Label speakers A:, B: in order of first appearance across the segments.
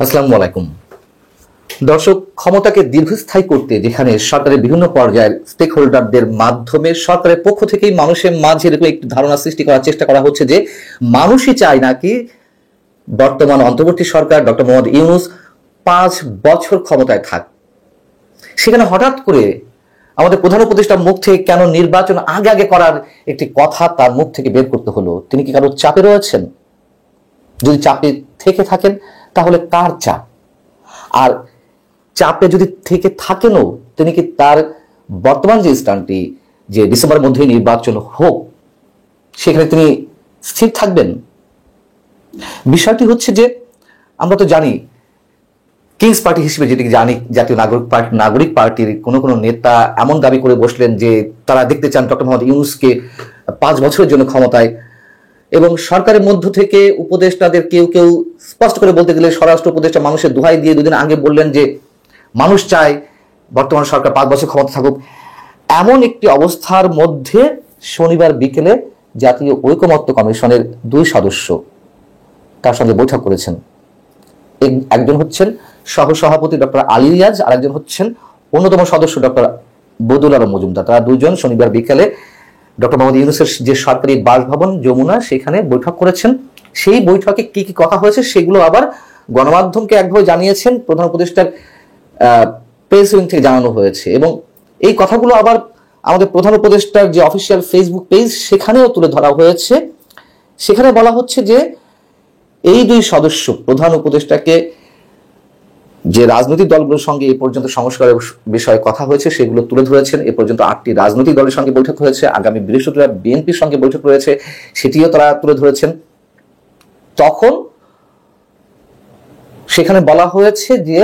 A: আসসালামু আলাইকুম দর্শক, ক্ষমতাকে দীর্ঘস্থায়ী করতে যেখানে সরকারের বিভিন্ন পর্যায়ের স্টেক হোল্ডারদের মাধ্যমে সরকারের পক্ষ থেকেই মানুষের মাঝে এরকম একটি ধারণা সৃষ্টি করার চেষ্টা করা হচ্ছে যে মানুষই চায় নাকি বর্তমান অন্তর্বর্তী সরকার ডক্টর মোহাম্মদ ইউনূস 5 বছর ক্ষমতায় থাক। সেখানে হঠাৎ করে আমাদের প্রধান উপদেষ্টার মুখ থেকে কেন নির্বাচন আগে আগে করার একটি কথা তার মুখ থেকে বের করতে হলো? তিনি কি কারো চাপে রয়েছেন? যদি চাপে থেকে থাকেন তাহলে কার চাপ? আর চাপে যদি থেকে থাকেনও তিনি কি তার বর্তমান যে স্থানটি যে ডিসেম্বরের মধ্যে নির্বাচন হোক সেখানে তিনি স্থির থাকবেন? বিষয়টি হচ্ছে যে আমরা তো জানি কিংস পার্টি হিসেবে যেটি জানি জাতীয় নাগরিক পার্টির কোনো নেতা এমন দাবি করে বসলেন যে তারা দেখতে চান ডক্টর মোহাম্মদ ইউনূসকে 5 বছরের জন্য ক্ষমতায়, এবং সরকারের মধ্য থেকে উপদেষ্টাদের কেউ কেউ স্পষ্ট করে বলতে গেলে স্বরাষ্ট্র উপদেষ্টা মানুষের দোহাই দিয়ে 2 দিন আগে বললেন যে মানুষ চায় বর্তমান সরকার 5 বছর ক্ষমতা থাকুক। এমন একটি অবস্থার মধ্যে শনিবার বিকেলে জাতীয় ঐকমত্য কমিশনের 2 সদস্য তার সঙ্গে বৈঠক করেছেন। একজন হচ্ছেন সহসভাপতি ডক্টর আলী রিয়াজ, আর একজন হচ্ছেন অন্যতম সদস্য ডক্টর বদুল আলম মজুমদার। তারা 2 জন শনিবার বিকেলে ডক্টর মোহাম্মদ ইউনূসের যে সরকারি বাসভবন যমুনা সেখানে বৈঠক করেছেন। সেই বৈঠকে কি কি কথা হয়েছে সেগুলো আবার গণমাধ্যমকে একভাবে জানিয়েছেন প্রধান উপদেষ্টার প্রেস উইং থেকে জানানো হয়েছে, এবং এই কথাগুলো আবার আমাদের প্রধান উপদেষ্টার যে অফিসিয়াল ফেসবুক পেজ সেখানেও তুলে ধরা হয়েছে। সেখানে বলা হচ্ছে যে এই 2 সদস্য প্রধান উপদেষ্টাকে যে রাজনৈতিক দলগুলোর সঙ্গে এ পর্যন্ত সংস্কারের বিষয়ে কথা হয়েছে সেগুলো তুলে ধরেছেন। এ পর্যন্ত 8টি রাজনৈতিক দলের সঙ্গে বৈঠক হয়েছে, আগামী বৃহস্পতিবার বিএনপির সঙ্গে বৈঠক রয়েছে, সেটিও তারা তুলে ধরেছেন। তখন সেখানে বলা হয়েছে যে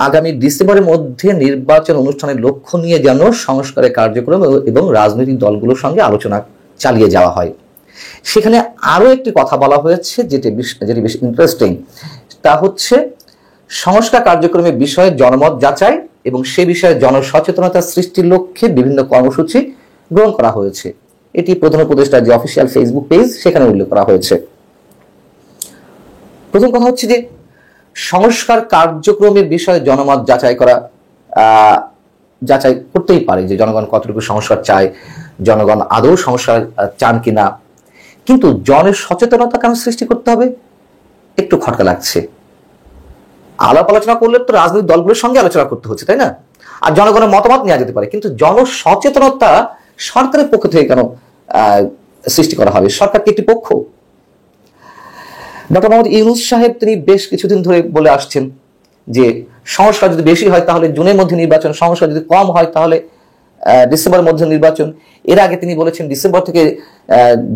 A: আগামী ডিসেম্বরের মধ্যে নির্বাচন অনুষ্ঠানের লক্ষ্য নিয়ে যেন সংস্কারের কার্যক্রম এবং রাজনৈতিক দলগুলোর সঙ্গে আলোচনা চালিয়ে যাওয়া হয়। সেখানে আরো একটি কথা বলা হয়েছে যেটি বেশ ইন্টারেস্টিং, তা হচ্ছে সংস্কার কার্যক্রমের বিষয়ে জনমত যাচাই এবং সে বিষয়ে জনসচেতনতা সৃষ্টির লক্ষ্যে বিভিন্ন কর্মসূচি গ্রহণ করা হয়েছে। এটি প্রধান উপদেষ্টার যে অফিসিয়াল ফেসবুক পেজ সেখানে উল্লেখ করা হয়েছে। প্রথম কথা হচ্ছে যে সংস্কার কার্যক্রমের বিষয়ে জনমত যাচাই করতেই পারে যে জনগণ কতটুকু সংস্কার চায়, জনগণ আদৌ সংস্কার চান কিনা, কিন্তু জনের সচেতনতা কেন সৃষ্টি করতে হবে? একটু খটকা লাগছে। আলাপ আলোচনা করলে তো রাজনৈতিক দলগুলোর সঙ্গে আলোচনা করতে হচ্ছে, তাই না? আর জনগণের মতামত নেওয়া যেতে পারে, কিন্তু জনসচেতনতা সরকারের পক্ষ থেকে কেন সৃষ্টি করা হবে? সরকার কি একটি পক্ষ? ডক্টর মোহাম্মদ ইউনূস সাহেব তিনি বেশ কিছুদিন ধরে বলে আসছেন যে সংস্কার যদি বেশি হয় তাহলে জুনের মধ্যে নির্বাচন, সংস্কার যদি কম হয় তাহলে ডিসেম্বরের মধ্যে নির্বাচন। এর আগে তিনি বলেছেন ডিসেম্বর থেকে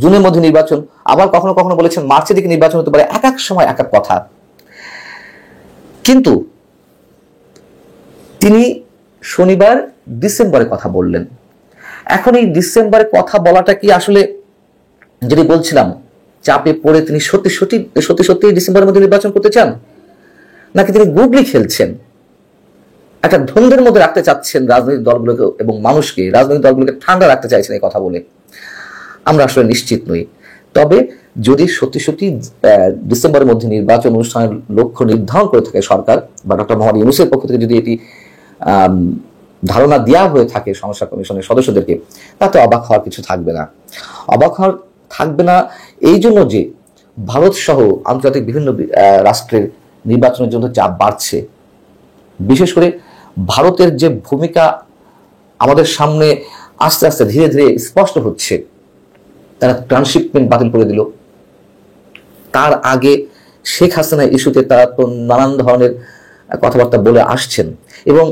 A: জুনের মধ্যে নির্বাচন, আবার কখনো কখনো বলেছেন মার্চের দিকে নির্বাচন হতে পারে। এক এক সময় এক এক কথা। কিন্তু তিনি শনিবার ডিসেম্বরের কথা বললেন। এখন এই ডিসেম্বরের কথা বলাটা কি আসলে, যদি বলছিলাম চাপে পড়ে তিনি সত্যি সত্যি ডিসেম্বরের মধ্যে নির্বাচন করতে চান, নাকি তিনি গুগলি খেলছেন, একটা ধন্দের মধ্যে রাখতে চাচ্ছেন রাজনৈতিক দলগুলোকে এবং মানুষকে, রাজনৈতিক দলগুলোকে ঠান্ডা রাখতে চাইছেন এই কথা বলে? আমরা আসলে নিশ্চিত নই। তবে যদি সত্যি ডিসেম্বরের মধ্যে নির্বাচন অনুষ্ঠানের লক্ষ্য নির্ধারণ করে থাকে সরকার বা ডক্টর মোহাম্মদ ইউনূসের পক্ষ থেকে যদি এটি ধারণা দেওয়া হয়ে থাকে সংস্কার কমিশনের সদস্যদেরকে, তাতে অবাক হওয়ার কিছু থাকবে না। অবাক হওয়ার থাকবে না এই জন্য যে ভারত সহ আন্তর্জাতিক বিভিন্ন রাষ্ট্রের নির্বাচনের জন্য চাপ বাড়ছে। বিশেষ করে ভারতের যে ভূমিকা আমাদের সামনে আস্তে আস্তে ধীরে ধীরে স্পষ্ট হচ্ছে। তারা ট্রান্সশিপমেন্ট বাতিল করে দিল, তার আগে শেখ হাসিনা ইস্যুতে তারা তো নানান ধরনের কথাবার্তা বলে আসছেন, এবং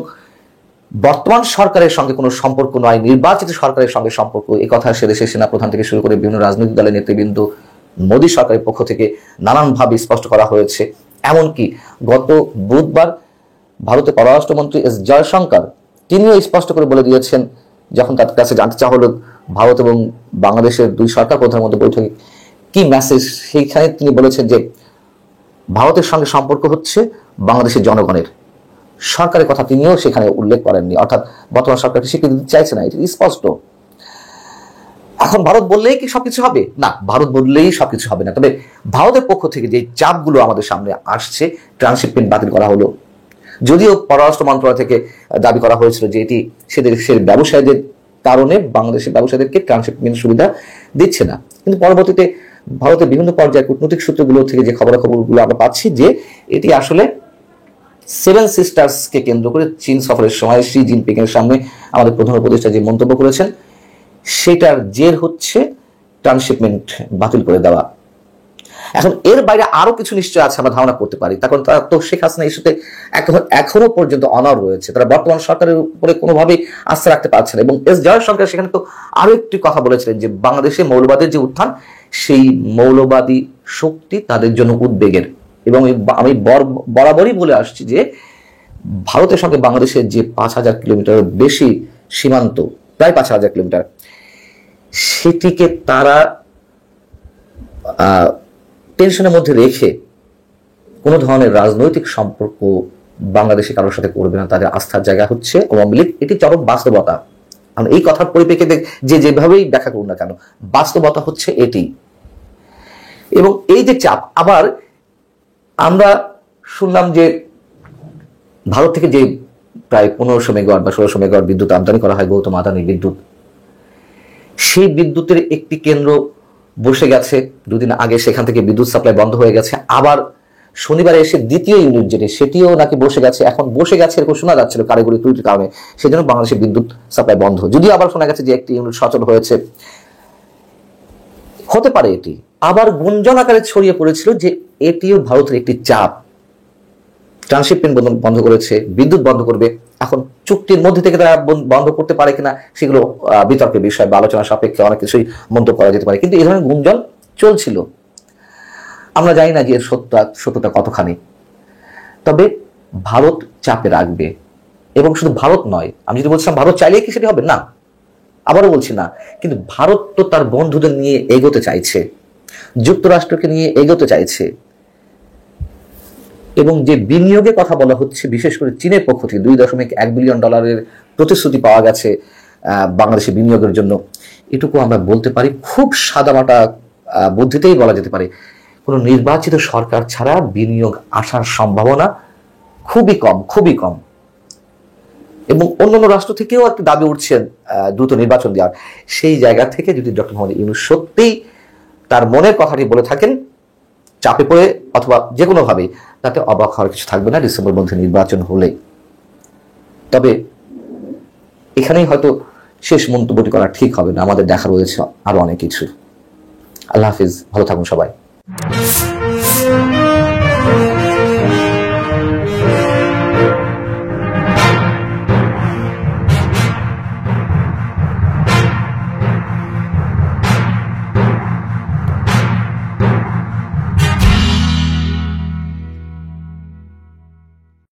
A: বর্তমান সরকারের সঙ্গে কোনো সম্পর্ক নয়, নির্বাচিত সরকারের সঙ্গে সম্পর্ক, এই কথা সে দেশের সেনাপ্রধান থেকে শুরু করে বিভিন্ন রাজনৈতিক দলের নেতৃবৃন্দ, মোদী সরকারের পক্ষ থেকে নানানভাবে স্পষ্ট করা হয়েছে। এমনকি গত বুধবার ভারতের পররাষ্ট্রমন্ত্রী এস জয়শঙ্কর তিনিও স্পষ্ট করে বলে দিয়েছেন, যখন তার কাছে জানতে চাওয়া হলো ভারত এবং বাংলাদেশের 2 সরকার প্রধানের মধ্যে বৈঠকে কি মেসেজ, সেইখানে তিনি বলেছেন যে ভারতের সঙ্গে সম্পর্ক হচ্ছে বাংলাদেশের জনগণের। সরকারের কথা তিনিও সেখানে উল্লেখ করেননি, অর্থাৎ বর্তমান সরকারকে স্বীকৃতি দিতে চাইছে না, এটি স্পষ্ট। এখন ভারত বললেই কি সবকিছু হবে? না, ভারত বললেই সবকিছু হবে না। তবে ভারতের পক্ষ থেকে যে চাপগুলো আমাদের সামনে আসছে, ট্রান্সশিপমেন্ট বাতিল করা হলো, যদিও পররাষ্ট্র মন্ত্রণালয় থেকে দাবি করা হয়েছিল যে এটি সে দেশের ব্যবসায়ীদের কারণে বাংলাদেশের ব্যবসায়ীদেরকে ট্রান্সশিপমেন্ট সুবিধা দিচ্ছে না, কিন্তু পরবর্তীতে ভারতের বিভিন্ন পর্যায়ে কূটনৈতিক সূত্রগুলো থেকে যে খবরাখবরগুলো আমরা পাচ্ছি যে এটি আসলে সেভেন সিস্টার্সকে কেন্দ্র করে চীন সফরের সময় শি জিনপিং এর সামনে আমাদের প্রধান উপদেষ্টা যে মন্তব্য করেছেন সেটার জের হচ্ছে ট্রান্সশিপমেন্ট বাতিল করে দেওয়া। এখন এর বাইরে আরো কিছু নিশ্চয় আছে আমরা ধারণা করতে পারি, কারণ তারা তো শেখ হাসিনা ইস্যুতে এখনো পর্যন্ত অনড় রয়েছে, তারা বর্তমান সরকারের উপরে কোনোভাবেই আস্থা রাখতে পারছে না। এবং এস জয়ের সরকার সেখানে তো আরো একটি কথা বলেছিলেন যে বাংলাদেশে মৌলবাদের যে উত্থান, সেই মৌলবাদী শক্তি তাদের জন্য উদ্বেগের। এবং আমি বরাবরই বলে আসছি যে ভারতের সঙ্গে বাংলাদেশের যে 5,000 কিলোমিটার বেশি সীমান্ত, প্রায় 5,000 কিলোমিটার, সেটিকে তারা টেনশনের মধ্যে রেখে কোনো ধরনের রাজনৈতিক সম্পর্ক বাংলাদেশে কারোর সাথে করবে না। তাদের আস্থার জায়গা হচ্ছে আওয়ামী লীগ, এটি চরম বাস্তবতা। আমরা এই কথার পরিপ্রেক্ষিতে যেভাবেই ব্যাখ্যা করুন না কেন, বাস্তবতা হচ্ছে এটি। এবং এই যে চাপ, আবার আমরা শুনলাম যে ভারত থেকে যে প্রায় 1500 মেগাওয়াট বা 1600 মেগাওয়াট বিদ্যুৎ আমদানি করা হয় গৌতম আদানি বিদ্যুৎ, সেই বিদ্যুতের একটি কেন্দ্র বসে গেছে দুদিন আগে, সেখান থেকে বিদ্যুৎ সাপ্লাই বন্ধ হয়ে গেছে। আবার শনিবারে এসে দ্বিতীয় ইউনিট যেটি, সেটিও নাকি বসে গেছে। এখন বসে গেছে এরকম শোনা যাচ্ছিল কারিগরি ত্রুটির কারণে, সেজন্য বাংলাদেশের বিদ্যুৎ সাপ্লাই বন্ধ। যদিও আবার শোনা গেছে যে একটি ইউনিট সচল হয়েছে, হতে পারে এটি। আবার গুঞ্জন আকারে ছড়িয়ে পড়েছিল যে এটিও ভারতের একটি চাপ, ট্রান্সশিপমেন্ট বন্ধ করেছে, বিদ্যুৎ বন্ধ করবে। এখন চুক্তির মধ্যে থেকে তারা বন্ধ করতে পারে কিনা সেগুলো বিতর্কের বিষয় বা আলোচনা সাপেক্ষে অনেক কিছুই মন্তব্য করা যেতে পারে, কিন্তু এই ধরনের গুঞ্জন চলছিল। আমরা জানি না যে এর সত্যতা কতখানি, তবে ভারত চাপে রাখবে। এবং শুধু ভারত নয়, আমি যদি বলছিলাম ভারত চাইলেই কি সেটি হবে, না, আবারও বলছি না, কিন্তু ভারত তো তার বন্ধুদের নিয়ে এগোতে চাইছে, যুক্তরাষ্ট্রকে নিয়ে এগোতে চাইছে। এবং যে বিনিয়োগের কথা বলা হচ্ছে, বিশেষ করে চীনের পক্ষ থেকে $2.1 বিলিয়ন প্রতিশ্রুতি পাওয়া গেছে বাংলাদেশে বিনিয়োগের জন্য, এটুকু আমরা বলতে পারি খুব সাদামাটা বুদ্ধিতেই বলা যেতে পারে, কোনো নির্বাচিত সরকার ছাড়া বিনিয়োগ আসার সম্ভাবনা খুবই কম, খুবই কম। এবং অন্যান্য রাষ্ট্র থেকেও একটা দাবি উঠছে দ্রুত নির্বাচন দেওয়ার। সেই জায়গা থেকে যদি ডক্টর মোহাম্মদ ইউনূস সত্যিই তার মনের কথাটি বলে থাকেন, চাপে পড়ে অথবা যে কোনোভাবেই, তাতে অবাক হওয়ার কিছু থাকবে না ডিসেম্বর মধ্যে নির্বাচন হলে। তবে এখানেই হয়তো শেষ মন্তব্যটি করা ঠিক হবে না, আমাদের দেখা রয়েছে আরো অনেক কিছু। আল্লাহ হাফিজ, ভালো থাকুন সবাই।